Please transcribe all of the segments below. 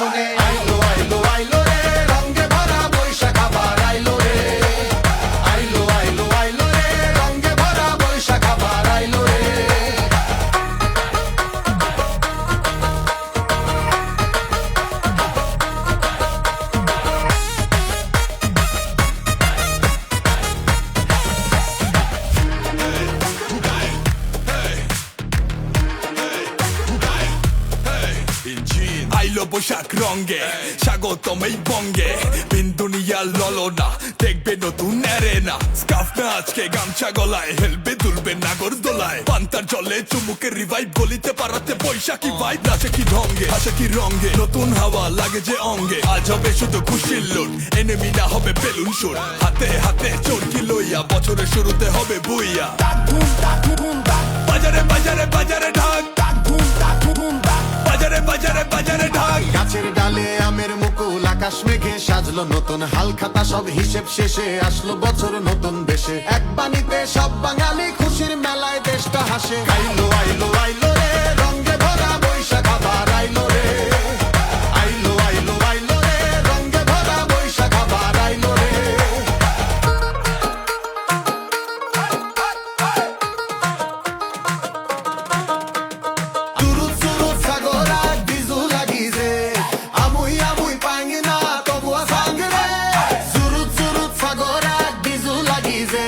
মনে আইলো আইলো আইলো রে রঙে ভরা বৈশাখ আবার আইলো রে আইলো আইলো আইলো রে রঙে ভরা বৈশাখ আবার আইলো রে আইলো বৈশাখ রঙে স্বাগতম এই বঙ্গে বিন্দুনিয়া ললনা দেখবে নতুন এরেনা স্কাফ না আজকে গামছা গলায় হেলবে দুলবে নাগর দোলায় পান্তার জলে চুমুকের রিভাইভ গলিতে পারাতে বৈশাখী ভাইব নাচে কি ঢঙ্গে হাসে কি রঙে নতুন হাওয়া লাগে যে অঙ্গে আজ হবে শুধু খুশির লুট এনিমি না হবে বেলুন সুর হাতে হাতে চরকি লইয়া বছরের শুরুতে হবে বুইয়া বাজারে বাজারে বাজারে ঢাক বাজারে বাজারে বাজারে ঢাক গাছের ডালে আমের মুকুল আকাশ মেঘে সাজলো নতুন হালখাতা সব হিসেব শেষে আসলো বছর নতুন বেশে এক বাণীতে সব বাঙালি খুশির মেলায় দেশটা হাসে আইলো আইলো আইলো রে রঙে ভরা বৈশাখ আবার আইলো রে আইলো আইলো আইলো রে রঙে ভরা বৈশাখ আবার আইলো রে চুরুত চুরুত সাগরা ডিজু লাগিছে আমুই আমুই পাঙ্গনা তবুয়া সাঙ্গরে চুরুত চুরুত সাগরা ডিজু লাগিছে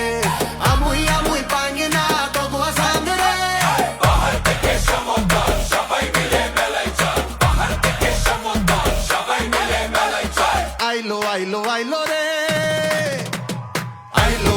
আমুই আমুই পাঙ্গনা তবুয়া সাঙ্গরে পাহাড় থেকে সমুদ্র সবাই মিলে মেলায় চল পাহাড় থেকে সমুদ্র সবাই মিলে মেলায় চল আইলো আইলো আইলো রে আইলো